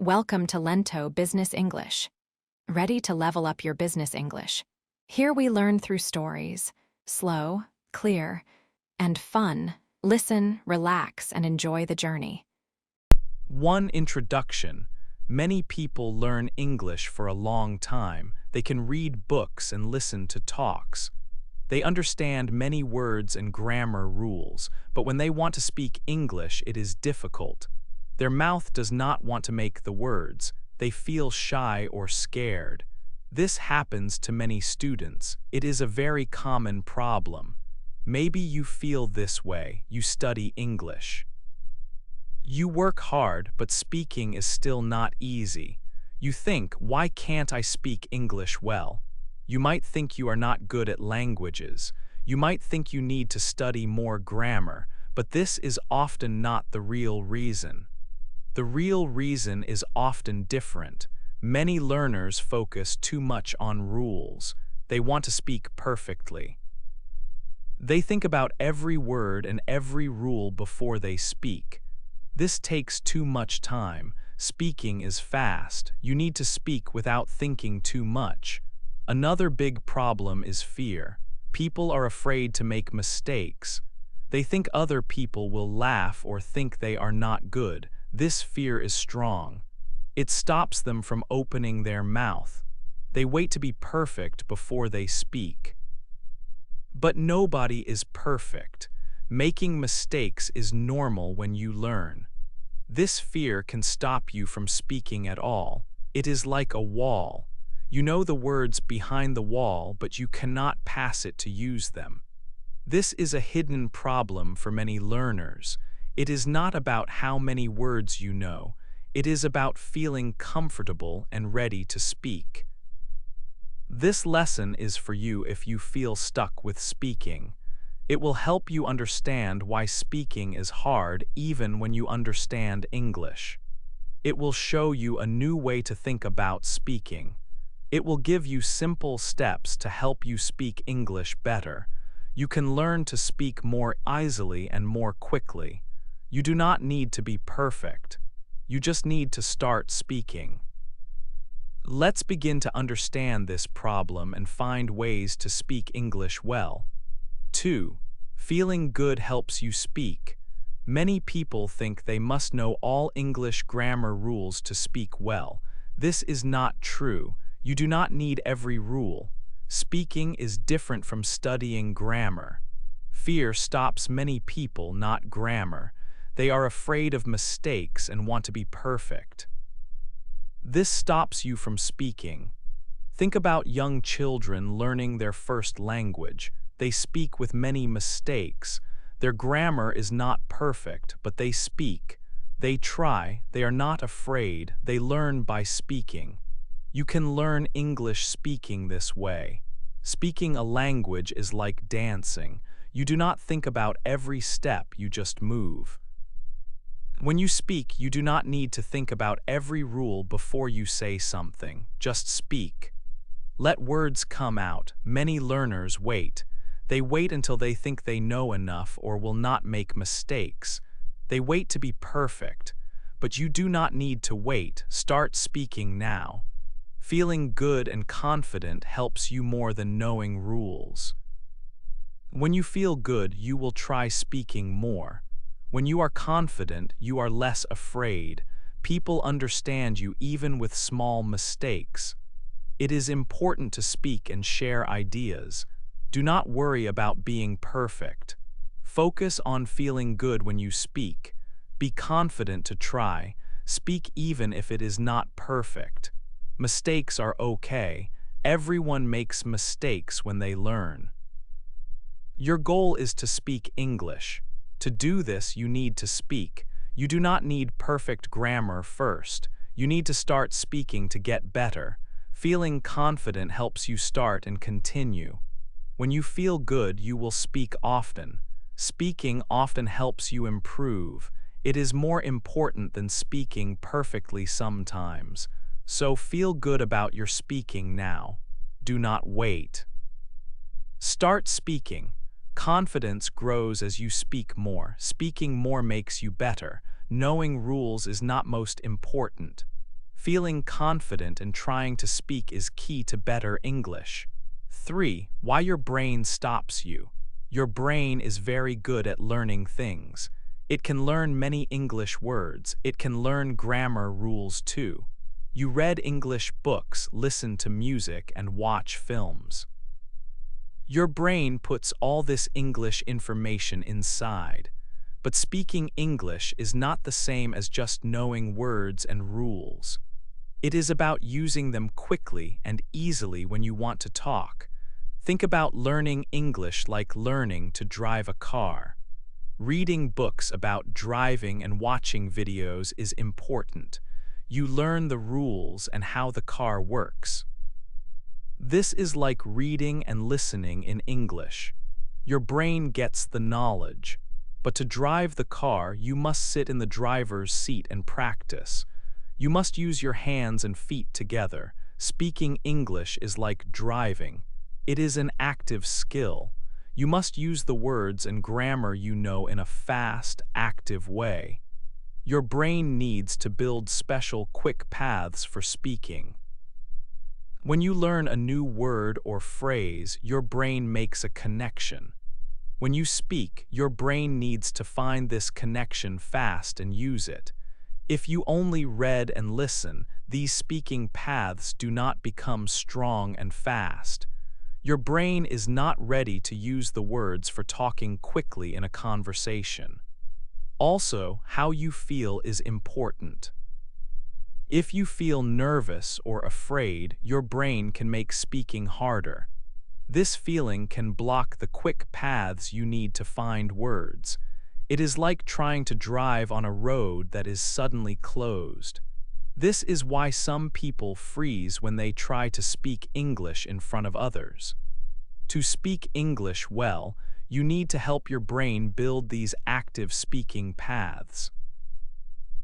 Welcome to Lento Business English. Ready to level up your business English? Here we learn through stories, slow, clear, and fun. Listen, relax, and enjoy the journey. One introduction. Many people learn English for a long time. They can read books and listen to talks. They understand many words and grammar rules, but when they want to speak English, it is difficult. Their mouth does not want to make the words. They feel shy or scared. This happens to many students. It is a very common problem. Maybe you feel this way. You study English. You work hard, but speaking is still not easy. You think, why can't I speak English well? You might think you are not good at languages. You might think you need to study more grammar, but this is often not the real reason. The real reason is often different. Many learners focus too much on rules. They want to speak perfectly. They think about every word and every rule before they speak. This takes too much time. Speaking is fast. You need to speak without thinking too much. Another big problem is fear. People are afraid to make mistakes. They think other people will laugh or think they are not good. This fear is strong. It stops them from opening their mouth. They wait to be perfect before they speak. But nobody is perfect. Making mistakes is normal when you learn. This fear can stop you from speaking at all. It is like a wall. You know the words behind the wall, but you cannot pass it to use them. This is a hidden problem for many learners. It is not about how many words you know. It is about feeling comfortable and ready to speak. This lesson is for you if you feel stuck with speaking. It will help you understand why speaking is hard even when you understand English. It will show you a new way to think about speaking. It will give you simple steps to help you speak English better. You can learn to speak more easily and more quickly. You do not need to be perfect. You just need to start speaking. Let's begin to understand this problem and find ways to speak English well. 2. Feeling good helps you speak. Many people think they must know all English grammar rules to speak well. This is not true. You do not need every rule. Speaking is different from studying grammar. Fear stops many people, not grammar. They are afraid of mistakes and want to be perfect. This stops you from speaking. Think about young children learning their first language. They speak with many mistakes. Their grammar is not perfect, but they speak. They try. They are not afraid. They learn by speaking. You can learn English speaking this way. Speaking a language is like dancing. You do not think about every step, you just move. When you speak, you do not need to think about every rule before you say something. Just speak. Let words come out. Many learners wait. They wait until they think they know enough or will not make mistakes. They wait to be perfect. But you do not need to wait. Start speaking now. Feeling good and confident helps you more than knowing rules. When you feel good, you will try speaking more. When you are confident, you are less afraid. People understand you even with small mistakes. It is important to speak and share ideas. Do not worry about being perfect. Focus on feeling good when you speak. Be confident to try. Speak even if it is not perfect. Mistakes are okay. Everyone makes mistakes when they learn. Your goal is to speak English. To do this, you need to speak. You do not need perfect grammar first. You need to start speaking to get better. Feeling confident helps you start and continue. When you feel good, you will speak often. Speaking often helps you improve. It is more important than speaking perfectly sometimes. So feel good about your speaking now. Do not wait. Start speaking. Confidence grows as you speak more. Speaking more makes you better. Knowing rules is not most important. Feeling confident and trying to speak is key to better English. 3. Why your brain stops you. Your brain is very good at learning things. It can learn many English words. It can learn grammar rules too. You read English books, listen to music, and watch films. Your brain puts all this English information inside. But speaking English is not the same as just knowing words and rules. It is about using them quickly and easily when you want to talk. Think about learning English like learning to drive a car. Reading books about driving and watching videos is important. You learn the rules and how the car works. This is like reading and listening in English. Your brain gets the knowledge, but to drive the car, you must sit in the driver's seat and practice. You must use your hands and feet together. Speaking English is like driving. It is an active skill. You must use the words and grammar you know in a fast, active way. Your brain needs to build special quick paths for speaking. When you learn a new word or phrase, your brain makes a connection. When you speak, your brain needs to find this connection fast and use it. If you only read and listen, these speaking paths do not become strong and fast. Your brain is not ready to use the words for talking quickly in a conversation. Also, how you feel is important. If you feel nervous or afraid, your brain can make speaking harder. This feeling can block the quick paths you need to find words. It is like trying to drive on a road that is suddenly closed. This is why some people freeze when they try to speak English in front of others. To speak English well, you need to help your brain build these active speaking paths.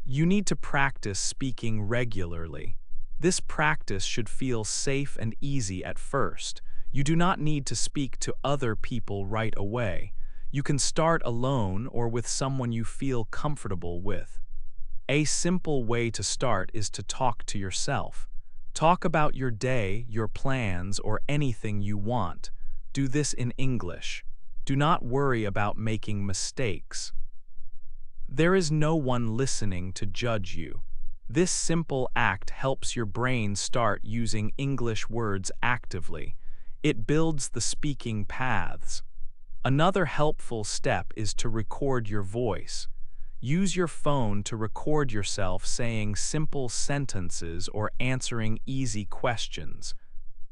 You need to practice speaking regularly. This practice should feel safe and easy at first. You do not need to speak to other people right away. You can start alone or with someone you feel comfortable with. A simple way to start is to talk to yourself. Talk about your day, your plans, or anything you want. Do this in English. Do not worry about making mistakes. There is no one listening to judge you. This simple act helps your brain start using English words actively. It builds the speaking paths. Another helpful step is to record your voice. Use your phone to record yourself saying simple sentences or answering easy questions.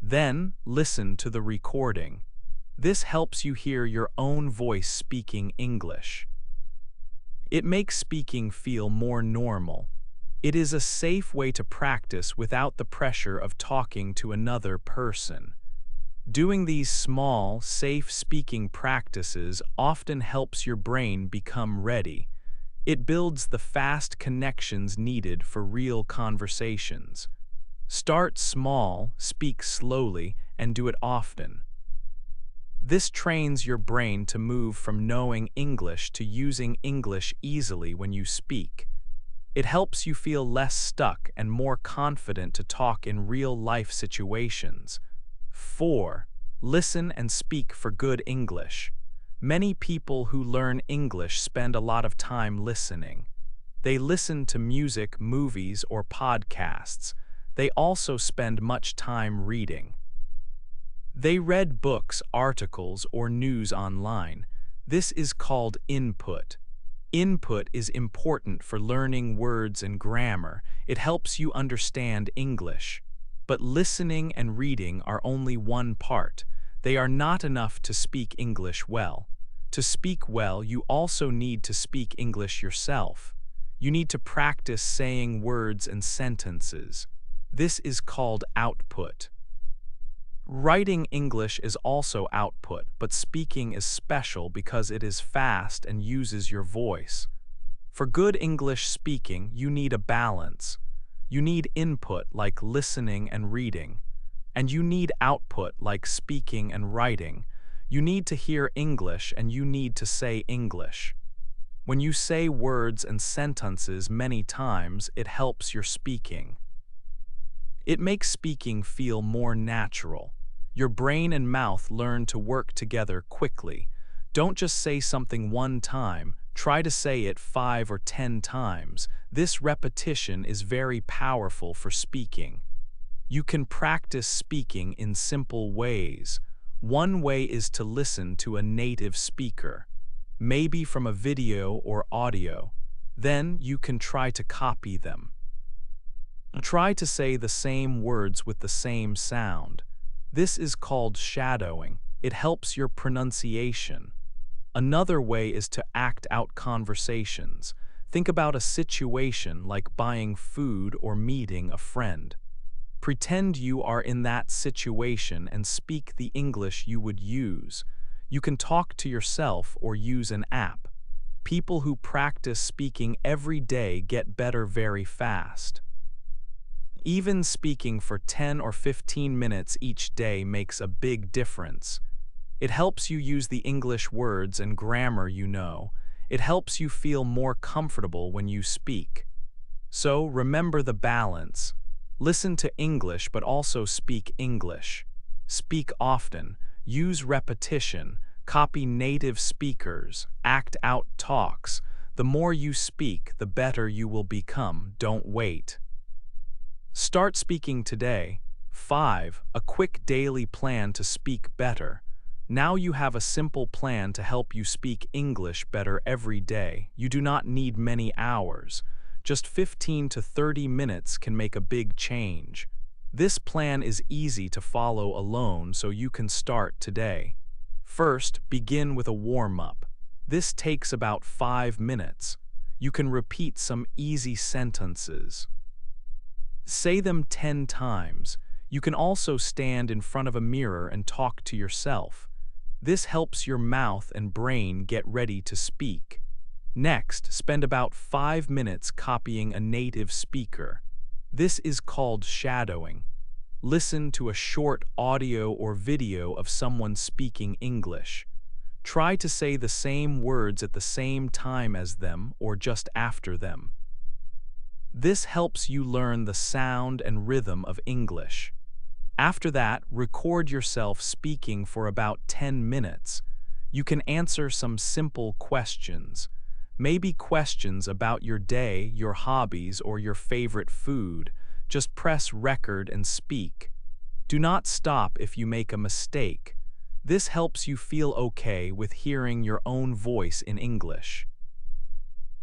Then, listen to the recording. This helps you hear your own voice speaking English. It makes speaking feel more normal. It is a safe way to practice without the pressure of talking to another person. Doing these small, safe speaking practices often helps your brain become ready. It builds the fast connections needed for real conversations. Start small, speak slowly, and do it often. This trains your brain to move from knowing English to using English easily when you speak. It helps you feel less stuck and more confident to talk in real-life situations. 4. Listen and speak for good English. Many people who learn English spend a lot of time listening. They listen to music, movies, or podcasts. They also spend much time reading. They read books, articles, or news online. This is called input. Input is important for learning words and grammar. It helps you understand English. But listening and reading are only one part. They are not enough to speak English well. To speak well, you also need to speak English yourself. You need to practice saying words and sentences. This is called output. Writing English is also output, but speaking is special because it is fast and uses your voice. For good English speaking, you need a balance. You need input like listening and reading, and you need output like speaking and writing. You need to hear English and you need to say English. When you say words and sentences many times, it helps your speaking. It makes speaking feel more natural. Your brain and mouth learn to work together quickly. Don't just say something one time, try to say it 5 or 10 times. This repetition is very powerful for speaking. You can practice speaking in simple ways. One way is to listen to a native speaker, maybe from a video or audio. Then you can try to copy them. Try to say the same words with the same sound. This is called shadowing. It helps your pronunciation. Another way is to act out conversations. Think about a situation like buying food or meeting a friend. Pretend you are in that situation and speak the English you would use. You can talk to yourself or use an app. People who practice speaking every day get better very fast. Even speaking for 10 or 15 minutes each day makes a big difference. It helps you use the English words and grammar you know. It helps you feel more comfortable when you speak. So remember the balance. Listen to English but also speak English. Speak often, use repetition, copy native speakers, act out talks. The more you speak, the better you will become. Don't wait. Start speaking today. 5. A quick daily plan to speak better. Now you have a simple plan to help you speak English better every day. You do not need many hours. Just 15 to 30 minutes can make a big change. This plan is easy to follow alone, so you can start today. First, begin with a warm-up. This takes about 5 minutes. You can repeat some easy sentences. Say them 10 times. You can also stand in front of a mirror and talk to yourself. This helps your mouth and brain get ready to speak. Next, spend about 5 minutes copying a native speaker. This is called shadowing. Listen to a short audio or video of someone speaking English. Try to say the same words at the same time as them or just after them. This helps you learn the sound and rhythm of English. After that, record yourself speaking for about 10 minutes. You can answer some simple questions. Maybe questions about your day, your hobbies, or your favorite food. Just press record and speak. Do not stop if you make a mistake. This helps you feel okay with hearing your own voice in English.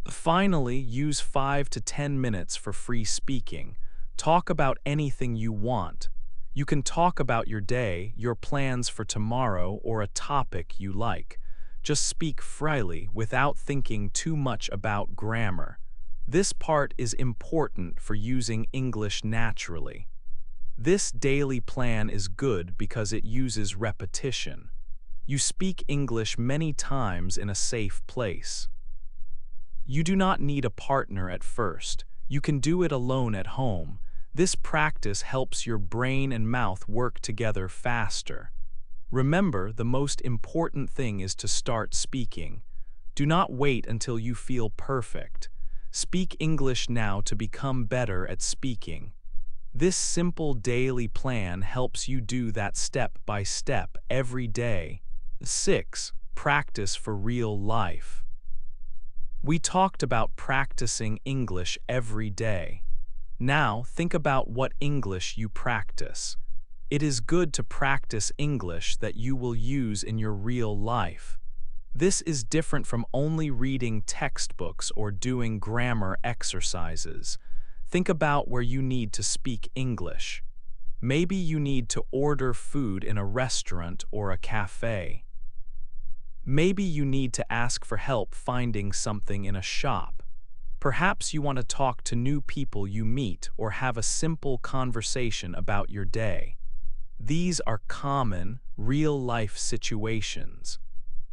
Finally, use 5 to 10 minutes for free speaking. Talk about anything you want. You can talk about your day, your plans for tomorrow, or a topic you like. Just speak freely without thinking too much about grammar. This part is important for using English naturally. This daily plan is good because it uses repetition. You speak English many times in a safe place. You do not need a partner at first. You can do it alone at home. This practice helps your brain and mouth work together faster. Remember, the most important thing is to start speaking. Do not wait until you feel perfect. Speak English now to become better at speaking. This simple daily plan helps you do that step by step every day. 6. Practice for real life. We talked about practicing English every day. Now, think about what English you practice. It is good to practice English that you will use in your real life. This is different from only reading textbooks or doing grammar exercises. Think about where you need to speak English. Maybe you need to order food in a restaurant or a cafe. Maybe you need to ask for help finding something in a shop. Perhaps you want to talk to new people you meet or have a simple conversation about your day. These are common, real-life situations.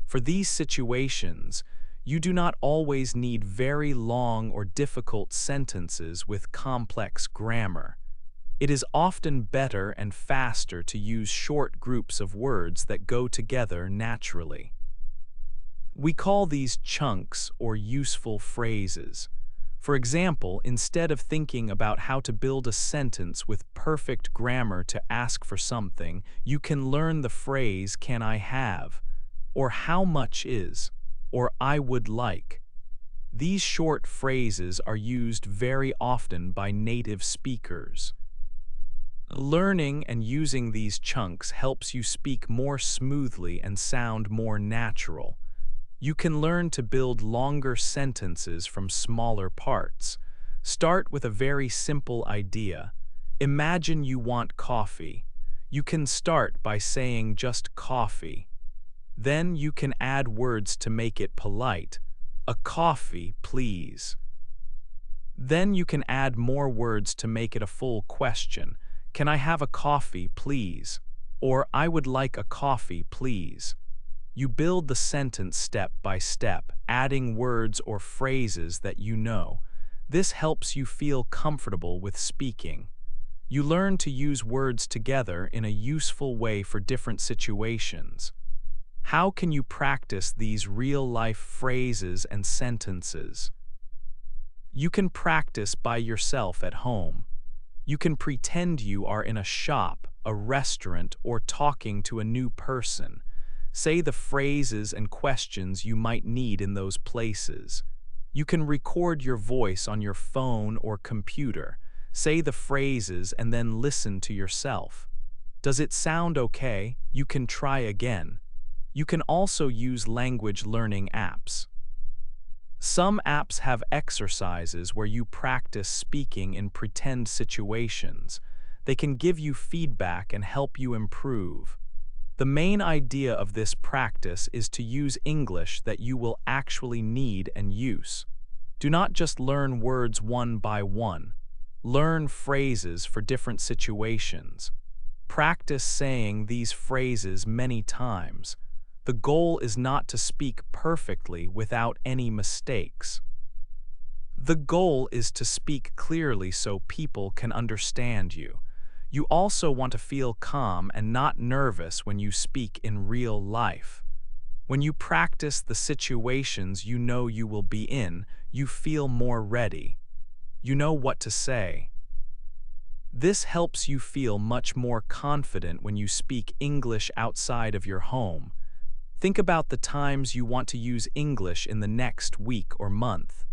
For these situations, you do not always need very long or difficult sentences with complex grammar. It is often better and faster to use short groups of words that go together naturally. We call these chunks or useful phrases. For example, instead of thinking about how to build a sentence with perfect grammar to ask for something, you can learn the phrase "can I have?" or "how much is?" or "I would like." These short phrases are used very often by native speakers. Learning and using these chunks helps you speak more smoothly and sound more natural. You can learn to build longer sentences from smaller parts. Start with a very simple idea. Imagine you want coffee. You can start by saying just coffee. Then you can add words to make it polite. A coffee, please. Then you can add more words to make it a full question. Can I have a coffee, please? Or I would like a coffee, please. You build the sentence step by step, adding words or phrases that you know. This helps you feel comfortable with speaking. You learn to use words together in a useful way for different situations. How can you practice these real-life phrases and sentences? You can practice by yourself at home. You can pretend you are in a shop, a restaurant, or talking to a new person. Say the phrases and questions you might need in those places. You can record your voice on your phone or computer. Say the phrases and then listen to yourself. Does it sound okay? You can try again. You can also use language learning apps. Some apps have exercises where you practice speaking in pretend situations. They can give you feedback and help you improve. The main idea of this practice is to use English that you will actually need and use. Do not just learn words one by one. Learn phrases for different situations. Practice saying these phrases many times. The goal is not to speak perfectly without any mistakes. The goal is to speak clearly so people can understand you. You also want to feel calm and not nervous when you speak in real life. When you practice the situations you know you will be in, you feel more ready. You know what to say. This helps you feel much more confident when you speak English outside of your home. Think about the times you want to use English in the next week or month.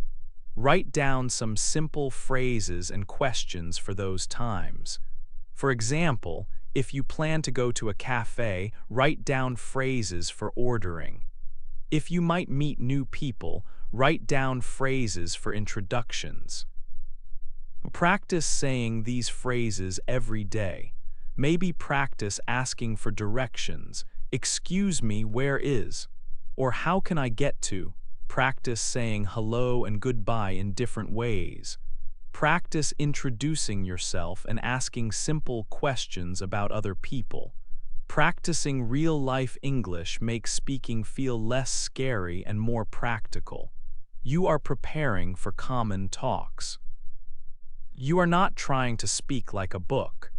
Write down some simple phrases and questions for those times. For example, if you plan to go to a cafe, write down phrases for ordering. If you might meet new people, write down phrases for introductions. Practice saying these phrases every day. Maybe practice asking for directions. Excuse me, where is? Or how can I get to? Practice saying hello and goodbye in different ways. Practice introducing yourself and asking simple questions about other people. Practicing real-life English makes speaking feel less scary and more practical. You are preparing for common talks. You are not trying to speak like a book.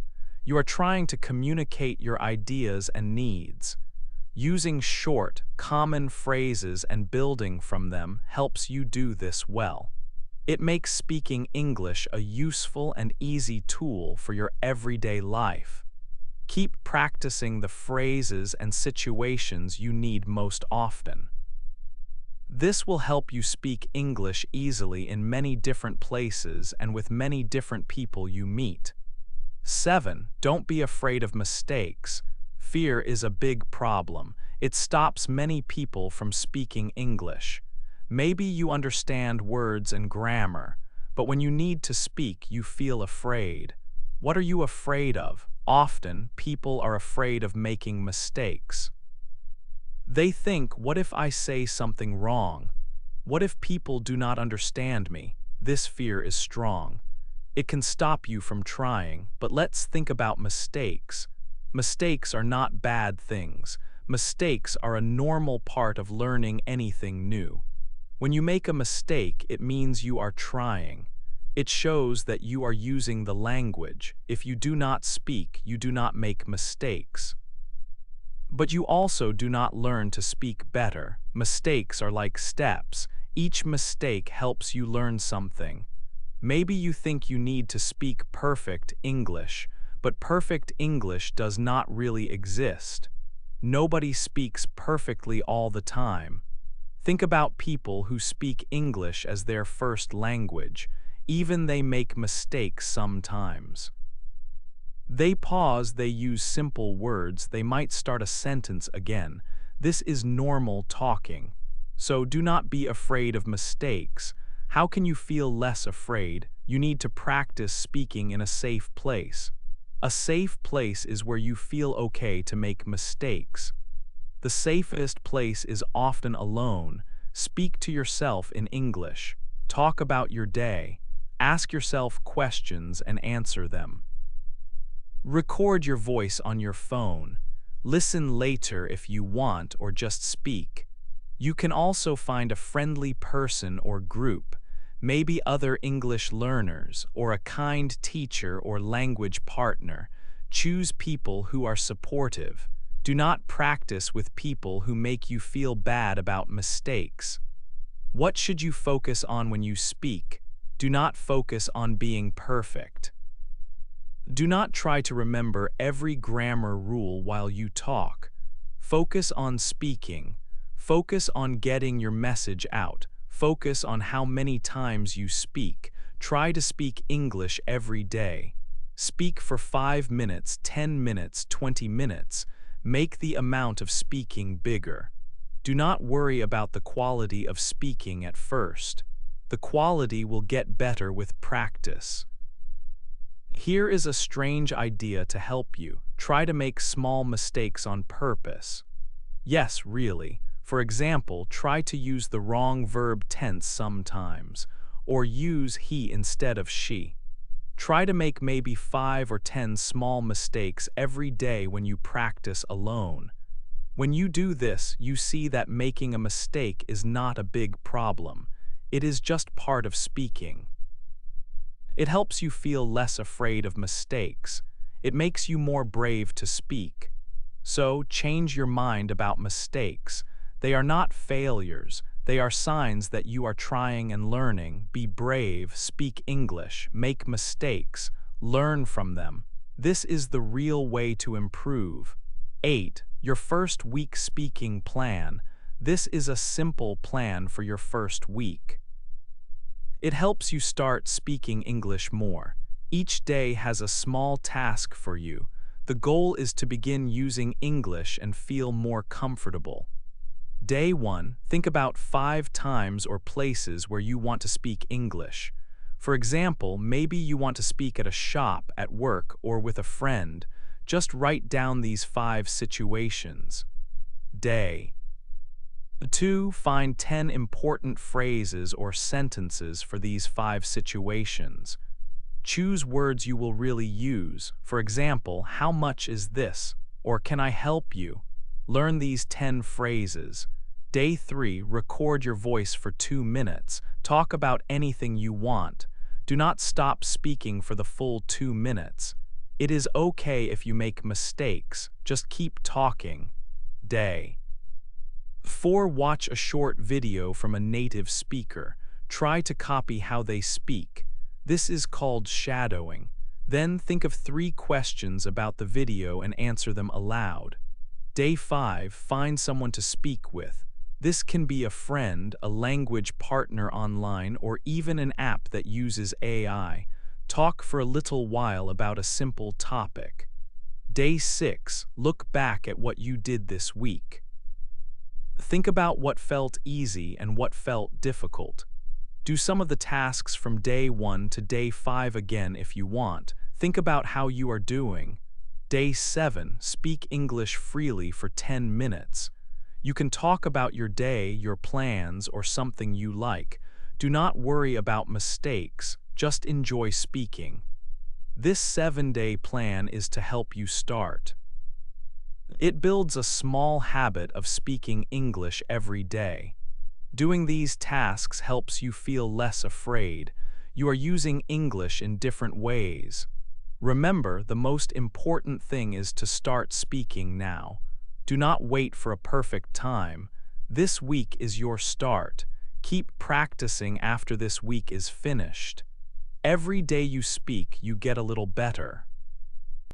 You are trying to communicate your ideas and needs. Using short, common phrases and building from them helps you do this well. It makes speaking English a useful and easy tool for your everyday life. Keep practicing the phrases and situations you need most often. This will help you speak English easily in many different places and with many different people you meet. 7. Don't be afraid of mistakes. Fear is a big problem. It stops many people from speaking English. Maybe you understand words and grammar, but when you need to speak, you feel afraid. What are you afraid of? Often, people are afraid of making mistakes. They think, what if I say something wrong? What if people do not understand me? This fear is strong. It can stop you from trying, but let's think about mistakes. Mistakes are not bad things. Mistakes are a normal part of learning anything new. When you make a mistake, it means you are trying. It shows that you are using the language. If you do not speak, you do not make mistakes. But you also do not learn to speak better. Mistakes are like steps. Each mistake helps you learn something. Maybe you think you need to speak perfect English, but perfect English does not really exist. Nobody speaks perfectly all the time. Think about people who speak English as their first language. Even they make mistakes sometimes. They pause, they use simple words, they might start a sentence again. This is normal talking. So do not be afraid of mistakes. How can you feel less afraid? You need to practice speaking in a safe place. A safe place is where you feel okay to make mistakes. The safest place is often alone. Speak to yourself in English. Talk about your day. Ask yourself questions and answer them. Record your voice on your phone. Listen later if you want, or just speak. You can also find a friendly person or group, maybe other English learners, or a kind teacher or language partner. Choose people who are supportive. Do not practice with people who make you feel bad about mistakes. What should you focus on when you speak? Do not focus on being perfect. Do not try to remember every grammar rule while you talk. Focus on speaking. Focus on getting your message out. Focus on how many times you speak. Try to speak English every day. Speak for 5 minutes, 10 minutes, 20 minutes. Make the amount of speaking bigger. Do not worry about the quality of speaking at first. The quality will get better with practice. Here is a strange idea to help you. Try to make small mistakes on purpose. Yes, really. For example, try to use the wrong verb tense sometimes, or use he instead of she. Try to make maybe 5 or 10 small mistakes every day when you practice alone. When you do this, you see that making a mistake is not a big problem. It is just part of speaking. It helps you feel less afraid of mistakes. It makes you more brave to speak. So, change your mind about mistakes. They are not failures. They are signs that you are trying and learning. Be brave, speak English, make mistakes, learn from them. This is the real way to improve. 8. Your first week speaking plan. This is a simple plan for your first week. It helps you start speaking English more. Each day has a small task for you. The goal is to begin using English and feel more comfortable. Day 1, think about 5 times or places where you want to speak English. For example, maybe you want to speak at a shop, at work, or with a friend. Just write down these 5 situations. Day 2, find 10 important phrases or sentences for these 5 situations. Choose words you will really use. For example, how much is this? Or can I help you? Learn these 10 phrases. Day 3, record your voice for 2 minutes. Talk about anything you want. Do not stop speaking for the full 2 minutes. It is okay if you make mistakes. Just keep talking. Day 4, watch a short video from a native speaker. Try to copy how they speak. This is called shadowing. Then think of 3 questions about the video and answer them aloud. Day 5, find someone to speak with. This can be a friend, a language partner online, or even an app that uses AI. Talk for a little while about a simple topic. Day 6, look back at what you did this week. Think about what felt easy and what felt difficult. Do some of the tasks from day 1 to day 5 again if you want. Think about how you are doing. Day 7, speak English freely for 10 minutes. You can talk about your day, your plans, or something you like. Do not worry about mistakes, just enjoy speaking. This 7-day plan is to help you start. It builds a small habit of speaking English every day. Doing these tasks helps you feel less afraid. You are using English in different ways. Remember, the most important thing is to start speaking now. Do not wait for a perfect time. This week is your start. Keep practicing after this week is finished. Every day you speak, you get a little better.